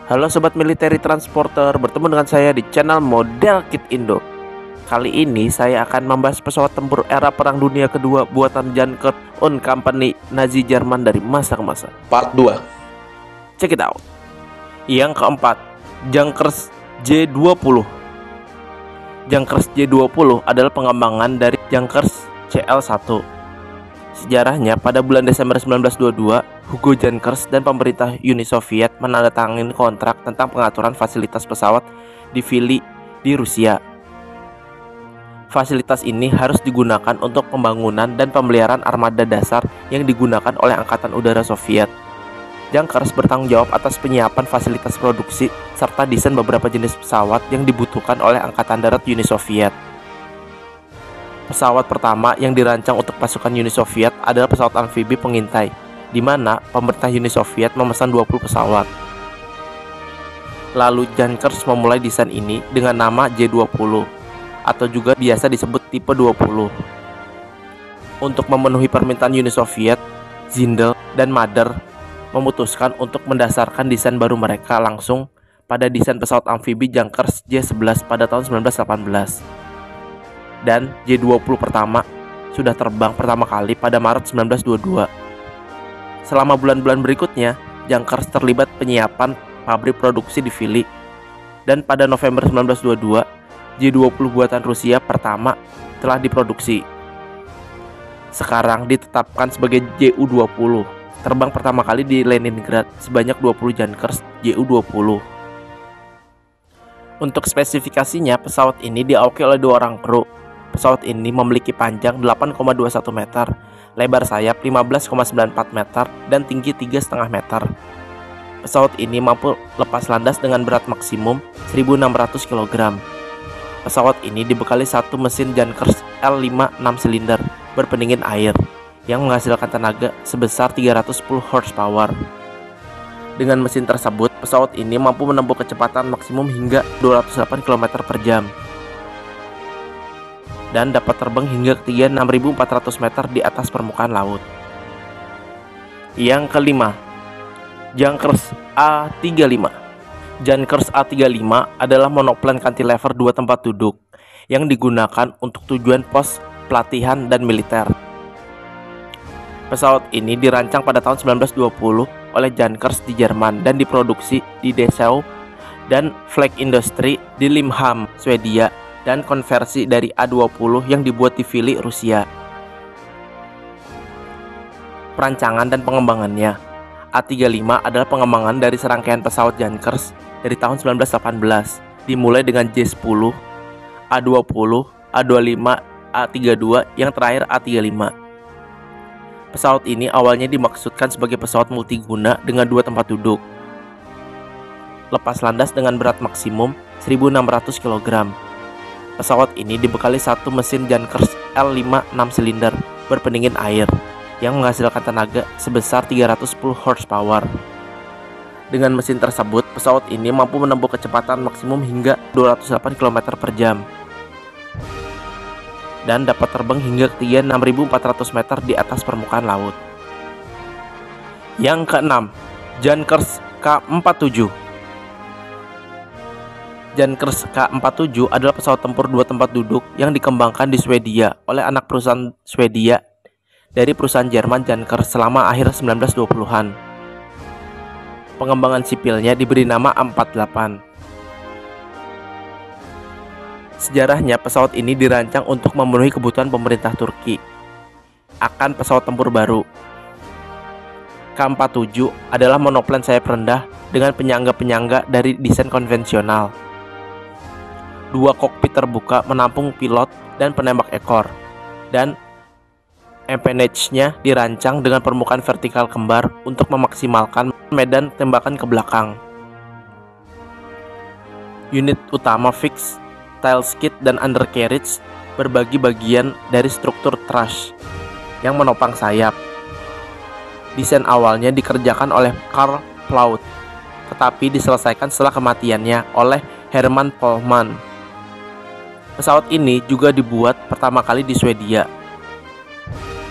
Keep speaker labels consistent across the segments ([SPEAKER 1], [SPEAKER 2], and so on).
[SPEAKER 1] Halo Sobat Military Transporter, bertemu dengan saya di channel Model Kit Indo. Kali ini saya akan membahas pesawat tempur era Perang Dunia Kedua buatan Junkers und Company Nazi Jerman dari masa ke masa.
[SPEAKER 2] Part 2.
[SPEAKER 1] Check it out. Yang keempat, Junkers J20. Junkers J20 adalah pengembangan dari Junkers CL1. Sejarahnya, pada bulan Desember 1922, Hugo Junkers dan pemerintah Uni Soviet menandatangani kontrak tentang pengaturan fasilitas pesawat di Vili di Rusia. Fasilitas ini harus digunakan untuk pembangunan dan pemeliharaan armada dasar yang digunakan oleh Angkatan Udara Soviet. Junkers bertanggung jawab atas penyiapan fasilitas produksi serta desain beberapa jenis pesawat yang dibutuhkan oleh Angkatan Darat Uni Soviet. Pesawat pertama yang dirancang untuk pasukan Uni Soviet adalah pesawat amfibi pengintai, di mana pemerintah Uni Soviet memesan 20 pesawat. Lalu Junkers memulai desain ini dengan nama J20 atau juga biasa disebut tipe 20. Untuk memenuhi permintaan Uni Soviet, Zindel dan Mader memutuskan untuk mendasarkan desain baru mereka langsung pada desain pesawat amfibi Junkers J11 pada tahun 1918. Dan J20 pertama sudah terbang pertama kali pada Maret 1922. Selama bulan-bulan berikutnya, Junkers terlibat penyiapan pabrik produksi di Vili. Dan pada November 1922, J20 buatan Rusia pertama telah diproduksi. Sekarang ditetapkan sebagai JU-20. Terbang pertama kali di Leningrad sebanyak 20 Junkers JU-20. Untuk spesifikasinya, pesawat ini diawaki oleh 2 orang kru. Pesawat ini memiliki panjang 8,21 meter, lebar sayap 15,94 meter, dan tinggi 3,5 meter. Pesawat ini mampu lepas landas dengan berat maksimum 1.600 kg. Pesawat ini dibekali satu mesin Junkers L5 6 silinder berpendingin air yang menghasilkan tenaga sebesar 310 horsepower. Dengan mesin tersebut, pesawat ini mampu menempuh kecepatan maksimum hingga 208 km per jam dan dapat terbang hingga ketinggian 6.400 meter di atas permukaan laut. Yang kelima, Junkers A35. Junkers A35 adalah monoplan cantilever 2 tempat duduk yang digunakan untuk tujuan pos pelatihan dan militer. Pesawat ini dirancang pada tahun 1920 oleh Junkers di Jerman dan diproduksi di Dessau dan Flag Industry di Limhamn, Swedia, dan konversi dari A20 yang dibuat di Vili, Rusia. Perancangan dan pengembangannya. A35 adalah pengembangan dari serangkaian pesawat Junkers dari tahun 1918, dimulai dengan J10, A20, A25, A32, yang terakhir A35. Pesawat ini awalnya dimaksudkan sebagai pesawat multiguna dengan 2 tempat duduk. Lepas landas dengan berat maksimum 1.600 kg. Pesawat ini dibekali satu mesin Junkers L5 6 silinder berpendingin air yang menghasilkan tenaga sebesar 310 horsepower. Dengan mesin tersebut, pesawat ini mampu menempuh kecepatan maksimum hingga 208 km per jam dan dapat terbang hingga ketinggian 6.400 meter di atas permukaan laut. Yang keenam, Junkers K47. Junkers K47 adalah pesawat tempur 2 tempat duduk yang dikembangkan di Swedia oleh anak perusahaan Swedia dari perusahaan Jerman Junkers selama akhir 1920-an. Pengembangan sipilnya diberi nama A48. Sejarahnya, pesawat ini dirancang untuk memenuhi kebutuhan pemerintah Turki akan pesawat tempur baru. K47 adalah monoplan sayap rendah dengan penyangga-penyangga dari desain konvensional. 2 kokpit terbuka menampung pilot dan penembak ekor, dan empennage-nya dirancang dengan permukaan vertikal kembar untuk memaksimalkan medan tembakan ke belakang. Unit utama fix, tail skid, dan undercarriage berbagi bagian dari struktur truss yang menopang sayap. Desain awalnya dikerjakan oleh Karl Plaut, tetapi diselesaikan setelah kematiannya oleh Hermann Pohlmann. Pesawat ini juga dibuat pertama kali di Swedia.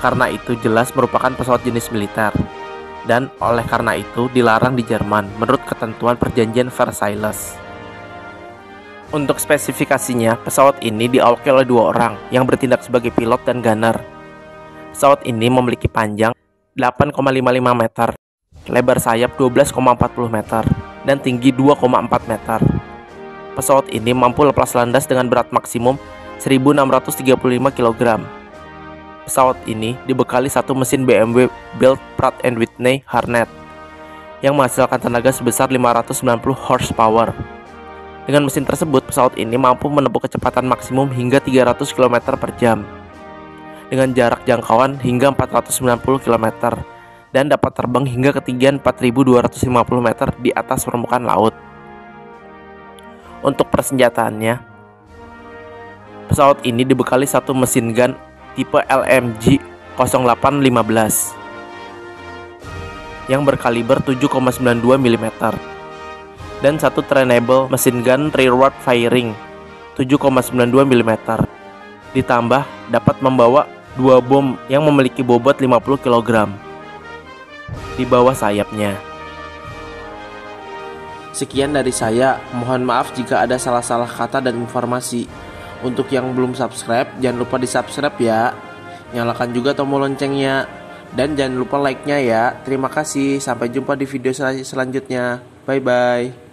[SPEAKER 1] Karena itu jelas merupakan pesawat jenis militer. dan oleh karena itu dilarang di Jerman menurut ketentuan perjanjian Versailles. Untuk spesifikasinya, pesawat ini diawaki oleh 2 orang yang bertindak sebagai pilot dan gunner. Pesawat ini memiliki panjang 8,55 meter, lebar sayap 12,40 meter, dan tinggi 2,4 meter. Pesawat ini mampu lepas landas dengan berat maksimum 1.635 kg. Pesawat ini dibekali satu mesin BMW built Pratt & Whitney Hornet yang menghasilkan tenaga sebesar 590 horsepower. Dengan mesin tersebut, pesawat ini mampu menempuh kecepatan maksimum hingga 300 km per jam dengan jarak jangkauan hingga 490 km dan dapat terbang hingga ketinggian 4.250 meter di atas permukaan laut. Untuk persenjataannya, pesawat ini dibekali satu mesin gun tipe LMG 0815 yang berkaliber 7,92 mm dan satu trainable mesin gun rearward firing 7,92 mm. Ditambah dapat membawa 2 bom yang memiliki bobot 50 kg di bawah sayapnya. Sekian dari saya, mohon maaf jika ada salah-salah kata dan informasi. Untuk yang belum subscribe, jangan lupa di subscribe ya. Nyalakan juga tombol loncengnya. Dan jangan lupa like-nya ya. Terima kasih, sampai jumpa di video selanjutnya. Bye-bye.